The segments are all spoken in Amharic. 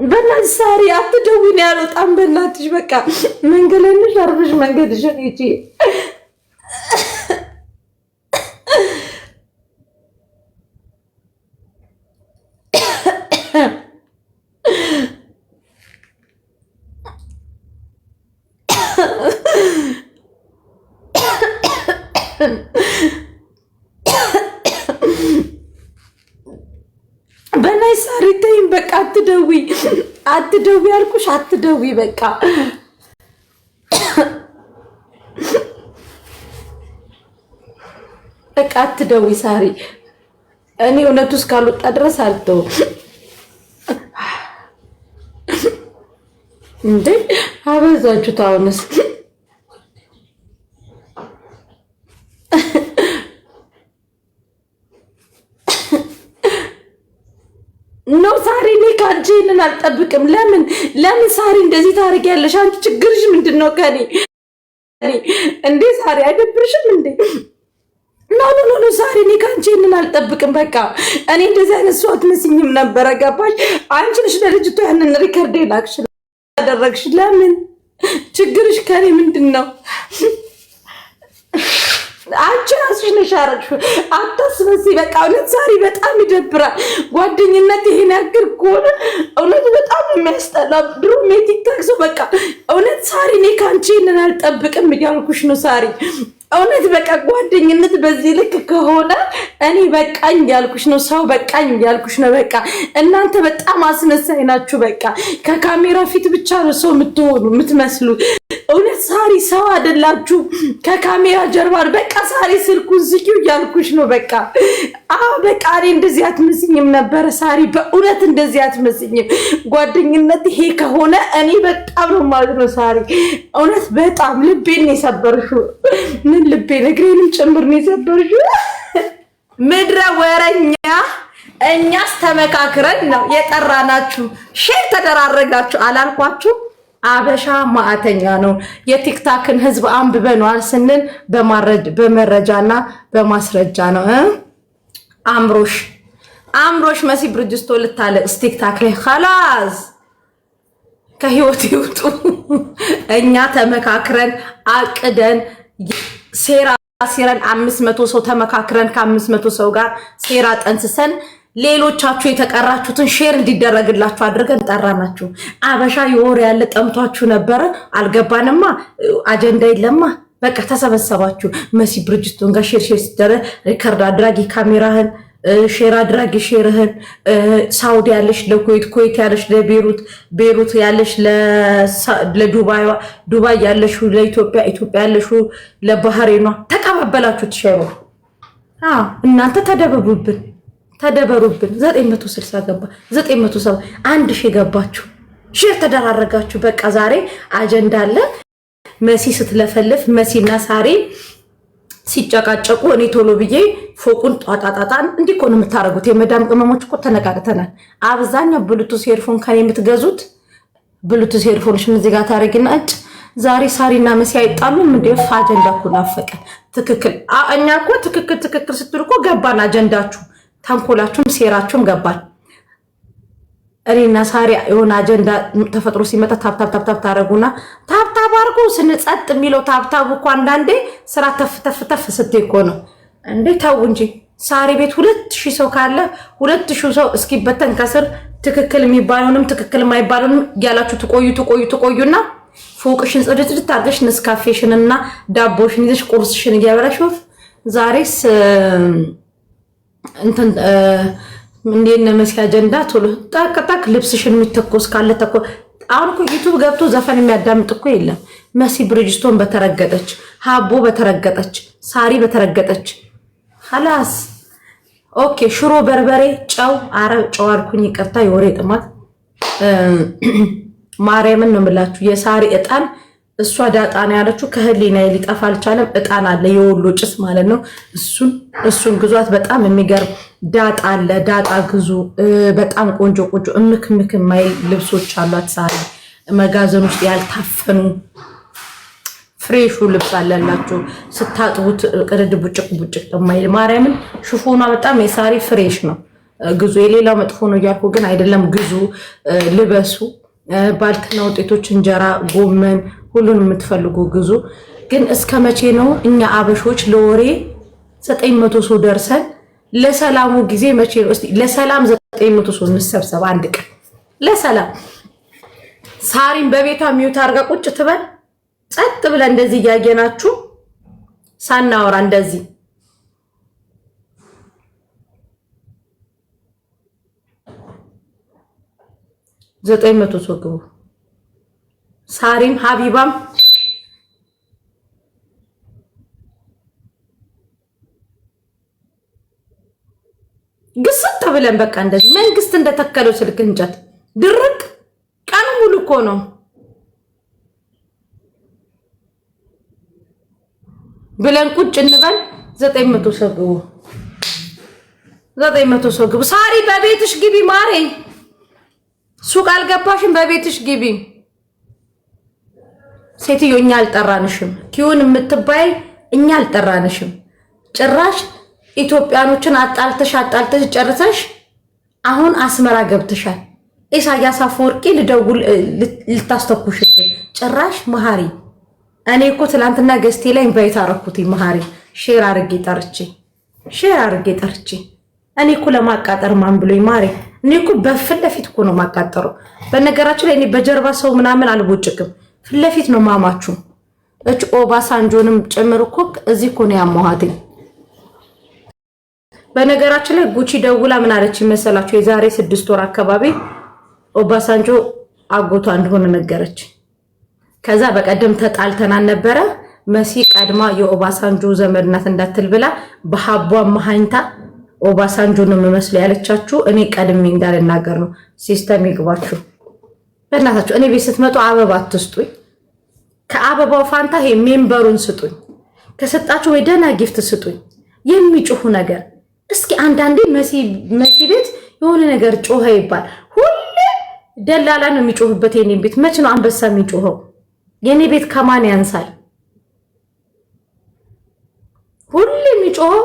በእናትሽ ሳሪ አትደውይኝ ያልወጣም በእናትሽ በቃ መንገለንሽ አርብሽ መንገድሽን ሂጂ በእናትሽ ሳሪ ተይኝ በቃ አትደውይ አልኩሽ አትደውይ በቃ በቃ አትደውይ ሳሪ እኔ እውነቱ እስካልወጣ ድረስ አልተውም እንዴ አበዛችሁት አሁንስ ኖ ሳሪ እኔ ከአንቺ ይሄንን አልጠብቅም ለምን ሳሪ እንደዚህ ታደርጊያለሽ አንቺ ችግርሽ ምንድነው ከኔ እንዴ ሳሪ አይደብርሽም እንዴ ኖ ሳሪ እኔ ከአንቺ ይሄንን አልጠብቅም በቃ እኔ እንደዚህ አይነት ሰው አትመስኝም ነበረ ገባሽ አንቺ ነሽ ለልጅቷ ያንን ሪከርድ ላክሽ ያደረግሽ ለምን ችግርሽ ከኔ ምንድነው አንቺ ራስሽ ነሽ ያደረግሽው አታስመስይ በቃ እውነት ሳሪ በጣም ይደብራል ጓደኝነት ይሄን ያክል ከሆነ እውነት በጣም የሚያስጠላ ድሮ ሜቲክታክ ሰው በቃ እውነት ሳሪ እኔ ከአንቺ ይሄንን አልጠብቅም እያልኩሽ ነው ሳሪ እውነት በቃ ጓደኝነት በዚህ ልክ ከሆነ እኔ በቃኝ ያልኩሽ ነው ሰው በቃኝ ያልኩሽ ነው በቃ እናንተ በጣም አስነሳይ ናችሁ በቃ ከካሜራ ፊት ብቻ ነው ሰው የምትመስሉ እውነት ሳሪ ሰው አይደላችሁ ከካሜራ ጀርባ በቃ ሳሪ ስልኩን ዝጊው ያልኩሽ ነው በቃ በቃ እኔ እንደዚህ አትመስኝም ነበር ሳሪ በእውነት እንደዚህ አትመስኝም ጓደኝነት ይሄ ከሆነ እኔ በጣም ነው ማለት ነው ሳሪ እውነት በጣም ልቤን የሰበርሽው ምን ልቤን እግሬንም ጭምር ነው የሰበርሽው ምድረ ወረኛ እኛስ ተመካክረን ነው የጠራናችሁ ሼር ተደራረጋችሁ አላልኳችሁ አበሻ ማዕተኛ ነው የቲክታክን ህዝብ አንብበናል ስንል በመረጃና በማስረጃ ነው አምሮሽ መሲ ብርጅስቶ ልታለ ቲክታክ ላይ خلاص ከህይወት ይውጡ እኛ ተመካክረን አቅደን ሴራን 500 ሰው ተመካክረን ከ500 ሰው ጋር ሴራ ጠንስሰን ሌሎቻችሁ የተቀራችሁትን ሼር እንዲደረግላችሁ አድርገን ጠራናችሁ አበሻ የወር ያለ ጠምቷችሁ ነበር አልገባንማ አጀንዳ የለማ በቃ ተሰበሰባችሁ መሲ ብርጅስቶን ጋር ሼር ሲደረግ ሪከርድ አድራጊ ካሜራህን ሼር አድራጊ ሼርህን ሳውዲ ያለሽ ለኩዌት ያለሽ ለቤሩት ያለሽ ለዱባይ ያለሽ ለኢትዮጵያ ያለሽ ለባህሬኗ ተቀባበላችሁ ትሸሩ እናንተ ተደበሩብን 960 ገባ 970 1000 ገባችሁ ሼር ተደራረጋችሁ በቃ ዛሬ አጀንዳ አለ መሲ ስትለፈልፍ መሲና ሳሪ ሲጨቃጨቁ እኔ ቶሎ ብዬ ፎቁን ጣጣጣጣን እንዲኮ ነው የምታረጉት የመዳም ቅመሞች እኮ ተነቃቅተናል አብዛኛው ብሉቱዝ ሄድፎን ካኔ የምትገዙት ብሉቱዝ ሄድፎንሽን እዚህ ጋር ታረጊና ዛሬ ሳሪና መሲ አይጣሉም እንዴ አጀንዳ እኮ ናፈቀን ትክክል እኛ እኮ ትክክል ስትሉ እኮ ገባን አጀንዳችሁ ታንኮላችሁም ሴራችሁም ገባን እኔና ሳሪ የሆነ አጀንዳ ተፈጥሮ ሲመጣ ታፕ ታረጉና ታፕ አርጉ ስንጸጥ የሚለው ታፕ እኮ አንዳንዴ ስራ ተፍ ስትይኮ ነው እንዴ ታው እንጂ ሳሪ ቤት 2000 ሰው ካለ 2000 ሰው እስኪበተን ከስር ትክክል የሚባሉንም ትክክል የማይባሉንም ያላችሁ ትቆዩና ፎቅሽን ጽድት አድርገሽ ነስካፌሽንና ዳቦሽን ይዘሽ ቁርስሽን እያበላሽ ዛሬስ እንትን እንዴነ መሲ አጀንዳ ቶሎ ታከታክ ልብስሽን የሚተኮስ ካለ ተኮ አሁን እኮ ዩቲዩብ ገብቶ ዘፈን የሚያዳምጥ እኮ የለም መሲ ብሪጅስቶን በተረገጠች ሃቦ በተረገጠች ሳሪ በተረገጠች خلاص ኦኬ ሽሮ በርበሬ ጨው ጨው አልኩኝ ይቅርታ የወሬ ጥማት ማርያምን ነው የምላችሁ የሳሪ እጣን እሷ ዳጣና ያለችው ከህሊና ሊጠፋ አልቻለም እጣን አለ የወሎ ጭስ ማለት ነው እሱን ግዟት በጣም የሚገርም ዳጣ አለ ዳጣ ግዙ በጣም ቆንጆ እምክ ማይ ልብሶች አሏት ሳሪ መጋዘን ውስጥ ያልታፈኑ ፍሬሹ ልብስ አለላችሁ ስታጥቡት ቅርድ ቡጭቅ ቡጭቅ የማይል ማርያምን ሽፎኗ በጣም የሳሪ ፍሬሽ ነው። ግዙ። የሌላው መጥፎ ነው እያልኩ ግን አይደለም። ግዙ፣ ልበሱ። ባልትና ውጤቶች፣ እንጀራ፣ ጎመን፣ ሁሉን የምትፈልጉ ግዙ። ግን እስከ መቼ ነው እኛ አበሾች ለወሬ 900 ሰው ደርሰን ለሰላሙ ጊዜ መቼ ነው? እስቲ ለሰላም 900 ሰው እንሰብሰብ አንድ ቀን ለሰላም። ሳሪን በቤቷ ሚውት አድርጋ ቁጭ ትበል። ጸጥ ብለን እንደዚህ እያየናችሁ ሳናወራ እንደዚህ 900 ሰው ግቡ። ሳሪም ሀቢባም ግስት ብለን በቃ እንደዚህ መንግስት እንደተከለው ስልክ እንጨት ድርቅ ቀን ሙሉ እኮ ነው ብለን ቁጭ እንበል። 900 ሰው ግቡ። 900 ሰው ግቡ። ሳሪ በቤትሽ ግቢ ማሬ። ሱቅ አልገባሽም? በቤትሽ ግቢ። ሴትዮ እኛ አልጠራንሽም። ኪዩን የምትባይ እኛ አልጠራንሽም። ጭራሽ ኢትዮጵያኖችን አጣልተሽ ጨርሰሽ አሁን አስመራ ገብተሻል። ኢሳያስ አፈወርቂ ልደውል ልታስተኩሽብን ጭራሽ መሃሪ። እኔ እኮ ትላንትና ገስቴ ላይ ኢንቫይት አረኩት መሃሪ ሼር አርጌ ጠርቼ እኔ እኮ ለማቃጠር ማን ብሎኝ ማሬ። እኔ እኮ በፊት ለፊት እኮ ነው ማቃጠረው። በነገራችን ላይ እኔ በጀርባ ሰው ምናምን አልቦጭቅም። ፊት ለፊት ነው ማማችሁ። ኦባሳንጆንም ጭምር እኮ እዚህ እኮ ነው ያሟሃትኝ። በነገራችን ላይ ጉቺ ደውላ ምን አለች መሰላችሁ? የዛሬ 6 ወር አካባቢ ኦባሳንጆ አጎቷ እንደሆነ ነገረች። ከዛ በቀደም ተጣልተናል ነበረ። መሲ ቀድማ የኦባሳንጆ ዘመድ ናት እንዳትል ብላ በሐቧ መሃኝታ ኦባሳንጆ ነው መስለ ያለቻችሁ። እኔ ቀድሜ እንዳልናገር ነው። ሲስተም ይግባችሁ በእናታችሁ። እኔ ቤት ስትመጡ አበባ አትስጡኝ። ከአበባው ፋንታ ይሄ ሜምበሩን ስጡኝ። ከሰጣችሁ ወይ ደህና ጊፍት ስጡኝ። የሚጮሁ ነገር እስኪ አንዳንዴ መሲ ቤት የሆነ ነገር ጮኸ ይባል። ሁሌ ደላላ ነው የሚጮህበት። የኔ ቤት መች ነው አንበሳ የሚጮኸው? የኔ ቤት ከማን ያንሳል? ሁሌ የሚጮኸው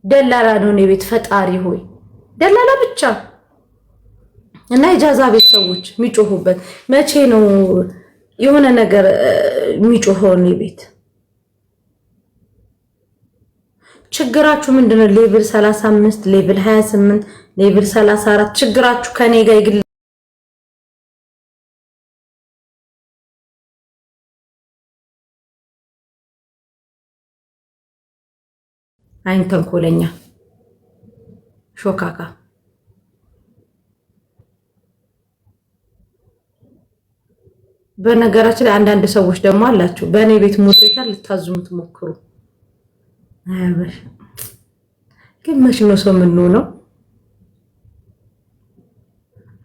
ደላላ ነው የኔ ቤት። ፈጣሪ ሆይ ደላላ ብቻ እና የጃዛ ቤት ሰዎች የሚጮሁበት መቼ ነው የሆነ ነገር የሚጮኸው? የኔ ቤት ችግራችሁ ምንድነው? ሌቭል 35 ሌቭል 28 ሌቭል 34 ችግራችሁ ከኔ ጋር ይግል አይን ተንኮለኛ ሾካካ። በነገራችን ላይ አንዳንድ ሰዎች ደግሞ አላችሁ በእኔ ቤት ሞዴታ ልታዝሙት ሞክሩ። አይበሽ ግን መች ነው ሰው ምን ነው?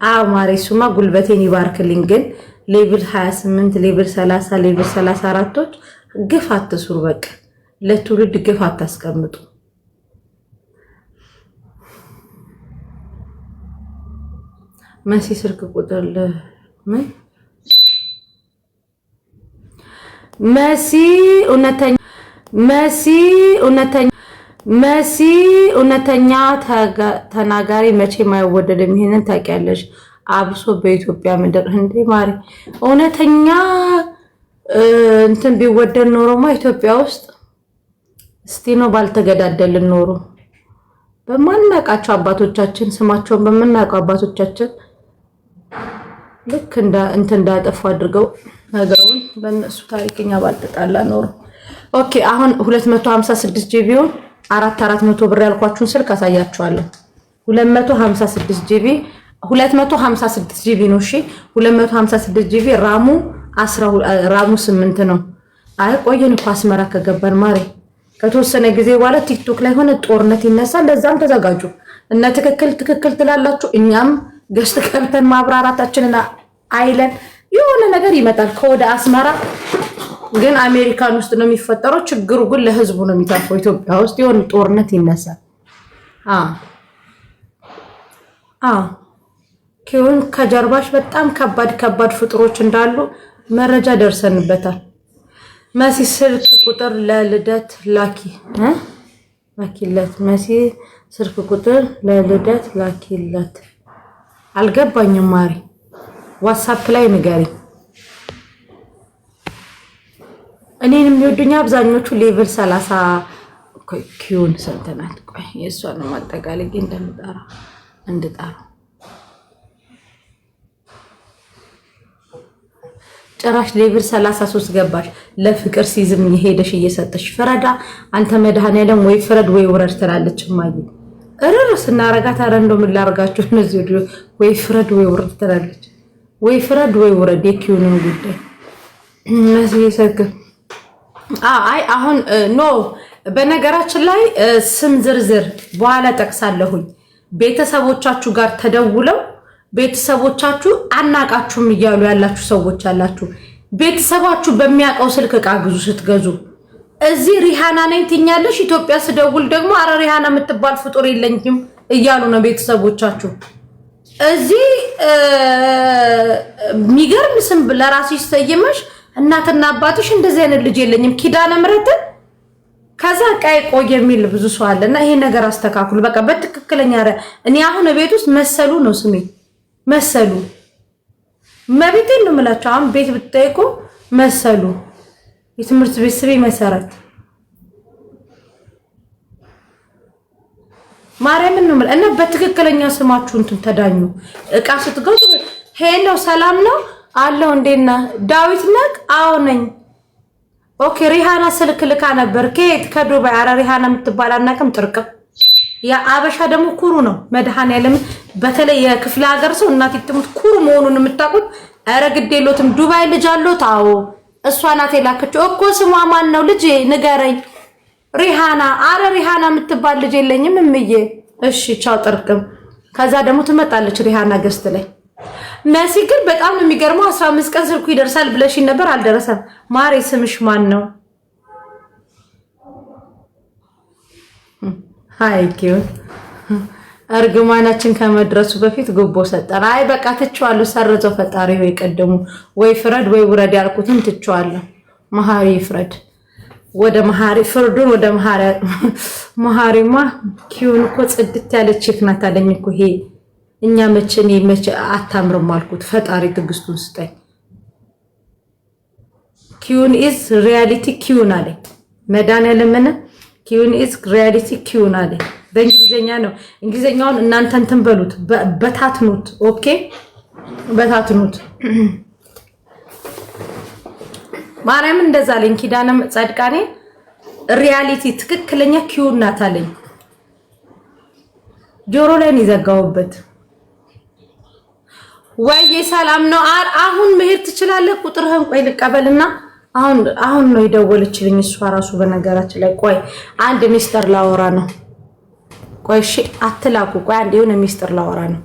አዎ ማሬ ሱማ ጉልበቴን ይባርክልኝ። ግን ሌቭል 28 ሌቭል 30 ሌቭል 34ቶች ግፍ አትስሩ። በቃ ለትውልድ ግፍ አታስቀምጡ። መሲ ስልክ ቁጥር ምን መሲ እውነተኛ ተናጋሪ መቼም አይወደድም። ይሄንን ታውቂያለሽ። አብሶ በኢትዮጵያ ምድር እንዴ ማሪ እውነተኛ እንትን ቢወደድ ኖሮማ ኢትዮጵያ ውስጥ እስቲ ነው ባልተገዳደልን ኖሮ። በማናቃቸው አባቶቻችን ስማቸውን በመናቀው አባቶቻችን ልክ እንትን እንዳጠፉ አድርገው ነገሩን በእነሱ ታሪክኛ ባልተጣላ ኖሮ። ኦኬ አሁን 256 ጂቢውን 400 ብር ያልኳችሁን ስልክ አሳያችኋለሁ። 256 ጂቢ 256 ጂቢ ነው። እሺ 256 ጂቢ ራሙ 8 ነው። አይ ቆየን እኮ አስመራ ከገባን ማሬ ከተወሰነ ጊዜ በኋላ ቲክቶክ ላይ ሆነ ጦርነት ይነሳል። ለዛም ተዘጋጁ እና ትክክል ትላላችሁ። እኛም ገስት ከብተን ማብራራታችንን አይለን የሆነ ነገር ይመጣል ከወደ አስመራ። ግን አሜሪካን ውስጥ ነው የሚፈጠረው። ችግሩ ግን ለህዝቡ ነው የሚታፈው። ኢትዮጵያ ውስጥ የሆነ ጦርነት ይነሳል። ኪዩን ከጀርባሽ በጣም ከባድ ፍጥሮች እንዳሉ መረጃ ደርሰንበታል። መሲ ስልክ ቁጥር ለልደት ላኪለት። መሲ ስልክ ቁጥር ለልደት ላኪለት። አልገባኝም ማሪ፣ ዋትስአፕ ላይ ንገሪ። እኔን የሚወዱኝ አብዛኞቹ ሌቭል 30 ኪዩን ሰንተናል። ቆይ የእሷን ማጠቃለል እንድጠራ ጭራሽ ሌቭል 33 ገባሽ። ለፍቅር ሲዝም የሄደሽ እየሰጠሽ ፍረዳ አንተ መድኃኔዓለም ወይ ፍረድ ወይ ውረድ ትላለች። ማይ እረር ስናረጋት አረ እንደው ምን ላርጋችሁ እነዚህ ወይ ፍረድ ወይ ውረድ ትላለች። ወይ ፍረድ ወይ ውረድ የኪዩን ጉዳይ እነዚህ ሰክ አይ አሁን ኖ በነገራችን ላይ ስም ዝርዝር በኋላ ጠቅሳለሁኝ። ቤተሰቦቻችሁ ጋር ተደውለው ቤተሰቦቻችሁ አናቃችሁም እያሉ ያላችሁ ሰዎች አላችሁ። ቤተሰባችሁ በሚያቀው ስልክ ዕቃ ግዙ። ስትገዙ እዚህ ሪሃና ነኝ ትኛለሽ፣ ኢትዮጵያ ስደውል ደግሞ አረ ሪሃና የምትባል ፍጡር የለኝም እያሉ ነው ቤተሰቦቻችሁ። እዚህ ሚገርም ስም ለራስሽ ሰይመሽ እናትና አባትሽ እንደዚህ አይነት ልጅ የለኝም ኪዳነ ምሕረት ከዛ ቀይ ቆይ የሚል ብዙ ሰው አለና ይሄ ነገር አስተካክሉ። በቃ በትክክለኛ እኔ አሁን ቤት ውስጥ መሰሉ ነው ስሜ መሰሉ መቤቴን ነው የምላቸው። አሁን ቤት ብትጠይቁ መሰሉ የትምህርት ቤት ስሜ መሰረት ማርያምን ነው እና በትክክለኛ ስማችሁ እንትን ተዳኙ። ዕቃ ስትገዙ ሄሎ ሰላም ነው አለው እንዴና ዳዊት ነክ አዎ ነኝ። ኦኬ ሪሃና ስልክ ልካ ነበር ከየት ከዱባይ። አረ ሪሃና የምትባል አናውቅም ጥርቅም። ያ አበሻ ደግሞ ኩሩ ነው መድኃኔዓለም። በተለይ የክፍለ ሀገር ሰው እናት ይትሙት ኩሩ መሆኑን የምታውቁት። አረ ግድ የለውም ዱባይ ልጅ አለው። አዎ እሷ ናት የላከችው እኮ። ስሟ ማን ነው ልጄ ንገረኝ። ሪሃና። አረ ሪሃና የምትባል ልጅ የለኝም እምዬ። እሺ ቻው ጥርቅም። ከዛ ደግሞ ትመጣለች ሪሃና ገስት ላይ። መሲ ግን በጣም ነው የሚገርመው 15 ቀን ስልኩ ይደርሳል ብለሽ ነበር አልደረሰም። ማሬ ስምሽ ማን ነው? ሃይ ኪዩን እርግማናችን ከመድረሱ በፊት ጉቦ ሰጠን። አይ በቃ ትቼዋለሁ። ሰርዞ ፈጣሪ ሆይ ቀደሙ ወይ ፍረድ ወይ ውረድ ያልኩትን ትቼዋለሁ። መሐሪ ፍረድ ወደ መሐሪ ፍርዱን ወደ መሐሪማ ኪዩን እኮ ጽድት ያለች ናት አለኝ እኮ ይሄ እኛ መቼ አታምርም አልኩት። ፈጣሪ ትግስቱን ስጠኝ። ኪዩን ኢዝ ሪያሊቲ ኪዩን አለ መድኃኔዓለም። ኪዩን ኢዝ ሪያሊቲ ኪዩን አለ። በእንግሊዘኛ ነው። እንግሊዘኛውን እናንተ እንትን በሉት በታትኑት። ኦኬ በታትኑት። ማርያም እንደዛ አለኝ። ኪዳነ ጻድቃኔ ሪያሊቲ ትክክለኛ ኪዩን ናት አለኝ። ጆሮ ላይ ነው የዘጋውበት። ወይ ሰላም ነው። አሁን መሄድ ትችላለህ። ቁጥርህን ቆይ ልቀበልና አሁን ነው የደወለችልኝ እሷ ራሱ። በነገራችን ላይ ቆይ አንድ ሚስጥር ላወራ ነው። ቆይ እሺ አትላኩ። ቆይ አንድ የሆነ ሚስጥር ላወራ ነው።